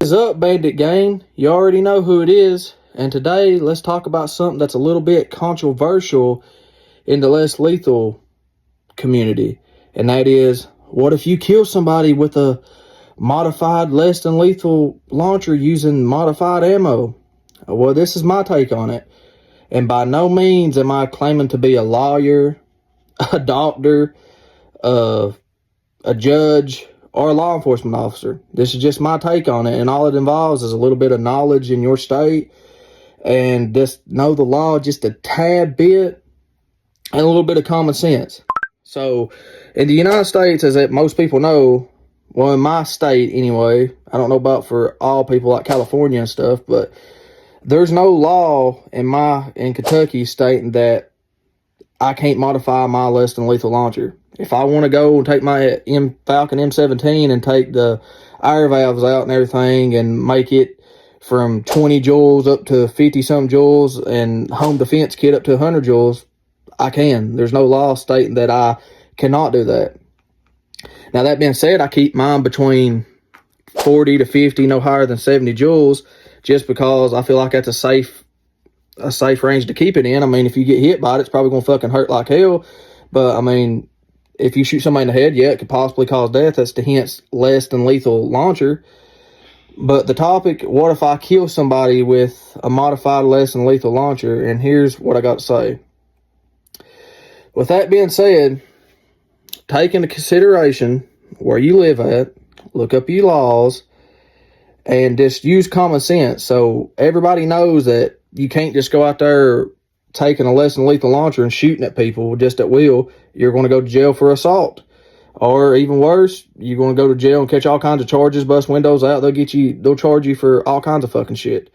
is up, Bandit Gang? You already know who it is. And today, let's talk about something that's a little bit controversial in the less lethal community. And that is, what if you kill somebody with a modified, less than lethal launcher using modified ammo? Well, this is my take on it. And by no means am I claiming to be a lawyer, a doctor, a judge, or a law enforcement officer. This is just my take on it, and all it involves is a little bit of knowledge in your state and just know the law just a tad bit and a little bit of common sense. So in the United States, as most people know, well, in my state anyway, I don't know about for all people like California and stuff, but there's no law in Kentucky stating that I can't modify my less than lethal launcher. If I want to go and take my Falcon M17 and take the air valves out and everything and make it from 20 joules up to 50-some joules and home defense kit up to 100 joules, I can. There's no law stating that I cannot do that. Now, that being said, I keep mine between 40 to 50, no higher than 70 joules, just because I feel like that's a safe range to keep it in. I mean, if you get hit by it, it's probably going to fucking hurt like hell. But, I mean, if you shoot somebody in the head, yeah, it could possibly cause death. That's the hence less than lethal launcher. But the topic, what if I kill somebody with a modified less than lethal launcher? And here's what I got to say. With that being said, take into consideration where you live at, look up your laws, and just use common sense. So everybody knows that you can't just go out there taking a less than lethal launcher and shooting at people just at will. You're going to go to jail for assault. Or even worse, you're going to go to jail and catch all kinds of charges, bust windows out. They'll charge you for all kinds of fucking shit.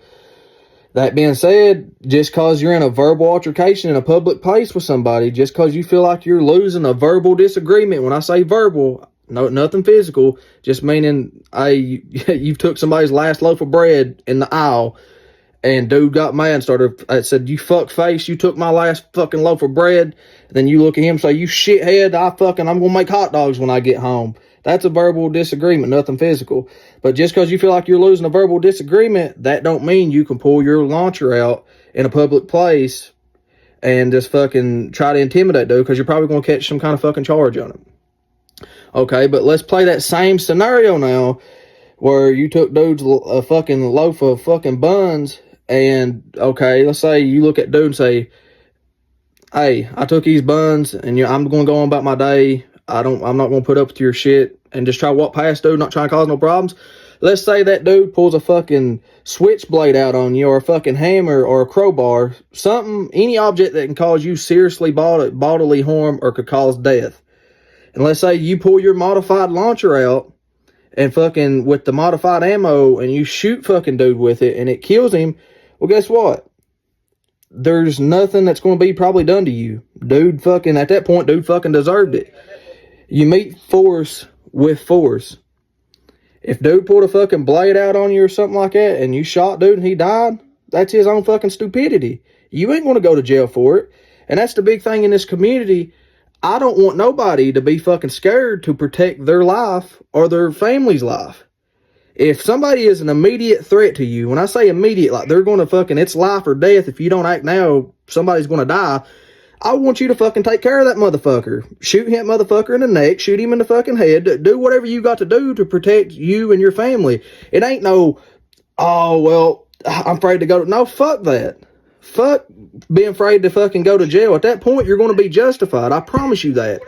That being said, just because you're in a verbal altercation in a public place with somebody, just because you feel like you're losing a verbal disagreement, when I say verbal, no, nothing physical, just meaning, hey, you've took somebody's last loaf of bread in the aisle, and dude got mad and said, you fuck face, you took my last fucking loaf of bread. And then you look at him and say, you shithead, I'm going to make hot dogs when I get home. That's a verbal disagreement, nothing physical. But just because you feel like you're losing a verbal disagreement, that don't mean you can pull your launcher out in a public place and just fucking try to intimidate dude, because you're probably going to catch some kind of fucking charge on him. Okay, but let's play that same scenario now where you took dude's a fucking loaf of fucking buns. And, okay, let's say you look at dude and say, hey, I took these buns and I'm going to go on about my day. I'm not going to put up with your shit and just try to walk past dude, not trying to cause no problems. Let's say that dude pulls a fucking switchblade out on you, or a fucking hammer, or a crowbar, something, any object that can cause you seriously bodily harm or could cause death. And let's say you pull your modified launcher out and fucking with the modified ammo and you shoot fucking dude with it and it kills him. Well, guess what? There's nothing that's going to be probably done to you. Dude fucking, at that point, dude fucking deserved it. You meet force with force. If dude pulled a fucking blade out on you or something like that and you shot dude and he died, that's his own fucking stupidity. You ain't going to go to jail for it. And that's the big thing in this community. I don't want nobody to be fucking scared to protect their life or their family's life. If somebody is an immediate threat to you, when I say immediate, like they're going to fucking, it's life or death. If you don't act now, somebody's going to die. I want you to fucking take care of that motherfucker. Shoot him motherfucker in the neck, shoot him in the fucking head. Do whatever you got to do to protect you and your family. It ain't no, oh, well, I'm afraid to go. No, fuck that. Fuck being afraid to fucking go to jail. At that point, you're going to be justified. I promise you that.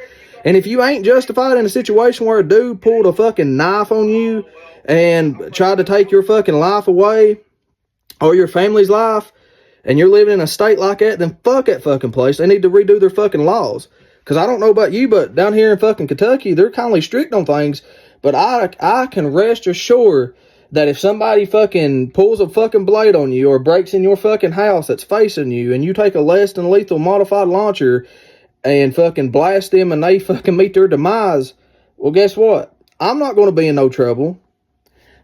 And if you ain't justified in a situation where a dude pulled a fucking knife on you and tried to take your fucking life away or your family's life, and you're living in a state like that, then fuck that fucking place. They need to redo their fucking laws. Because I don't know about you, but down here in fucking Kentucky, they're kindly strict on things. But I can rest assured that if somebody fucking pulls a fucking blade on you or breaks in your fucking house that's facing you and you take a less than lethal modified launcher and fucking blast them and they fucking meet their demise, well, guess what? I'm not going to be in no trouble.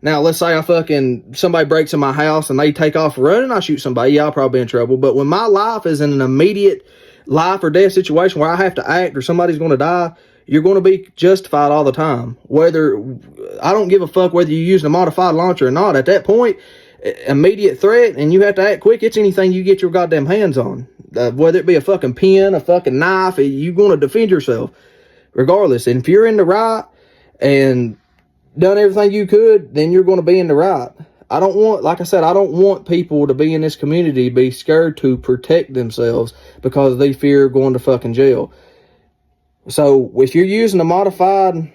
Now, let's say somebody breaks in my house and they take off running, I shoot somebody, yeah, I'll probably be in trouble. But when my life is in an immediate life or death situation where I have to act or somebody's going to die, you're going to be justified all the time. I don't give a fuck whether you're using a modified launcher or not. At that point, immediate threat, and you have to act quick. It's anything you get your goddamn hands on. Whether it be a fucking pen, a fucking knife, you're going to defend yourself regardless. And if you're in the right and done everything you could, then you're going to be in the right. I don't want people to be in this community be scared to protect themselves because they fear going to fucking jail. So if you're using a modified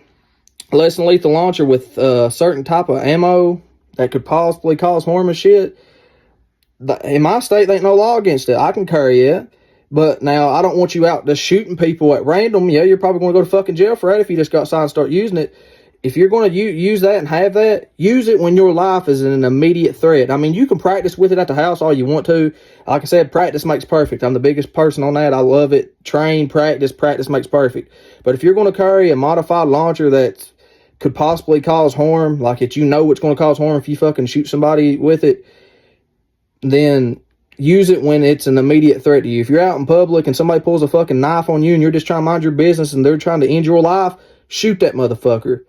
less than lethal launcher with a certain type of ammo that could possibly cause harm and shit, in my state, there ain't no law against it. I can carry it. But now, I don't want you out just shooting people at random. Yeah, you're probably going to go to fucking jail for that if you just got outside and start using it. If you're going to use that and have that, use it when your life is in an immediate threat. I mean, you can practice with it at the house all you want to. Like I said, practice makes perfect. I'm the biggest person on that. I love it. Train, practice makes perfect. But if you're going to carry a modified launcher that could possibly cause harm, like it's going to cause harm if you fucking shoot somebody with it, then use it when it's an immediate threat to you. If you're out in public and somebody pulls a fucking knife on you and you're just trying to mind your business and they're trying to end your life, shoot that motherfucker.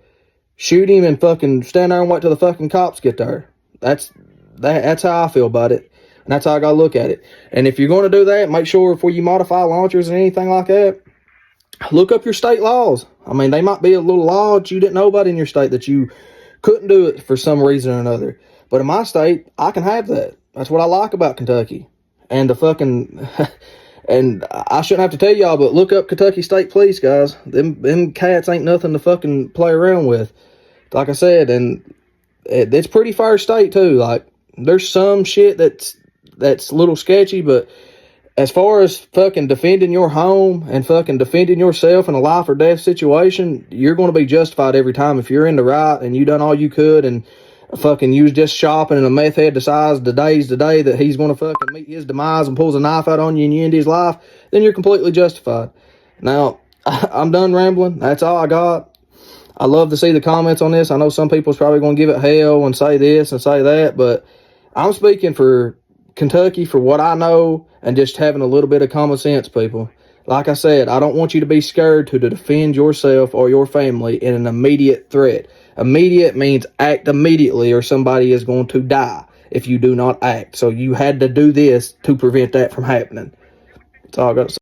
Shoot him and fucking stand there and wait till the fucking cops get there. That's how I feel about it. And that's how I gotta look at it. And if you're going to do that, make sure before you modify launchers and anything like that, look up your state laws. I mean, they might be a little law that you didn't know about in your state that you couldn't do it for some reason or another. But in my state, I can have that. That's what I like about Kentucky. And the fucking... And I shouldn't have to tell y'all, but look up Kentucky State Police, guys. Them cats ain't nothing to fucking play around with. Like I said, and it's pretty fair state too. Like, there's some shit that's a little sketchy, but as far as fucking defending your home and fucking defending yourself in a life or death situation, you're going to be justified every time. If you're in the right and you done all you could and fucking you was just shopping and a meth head decides today's the day that he's going to fucking meet his demise and pulls a knife out on you and you end his life, then you're completely justified. Now, I'm done rambling. That's all I got. I love to see the comments on this. I know some people's probably going to give it hell and say this and say that, but I'm speaking for Kentucky, for what I know, and just having a little bit of common sense, people. Like I said, I don't want you to be scared to defend yourself or your family in an immediate threat. Immediate means act immediately or somebody is going to die if you do not act. So you had to do this to prevent that from happening. That's all I got to say.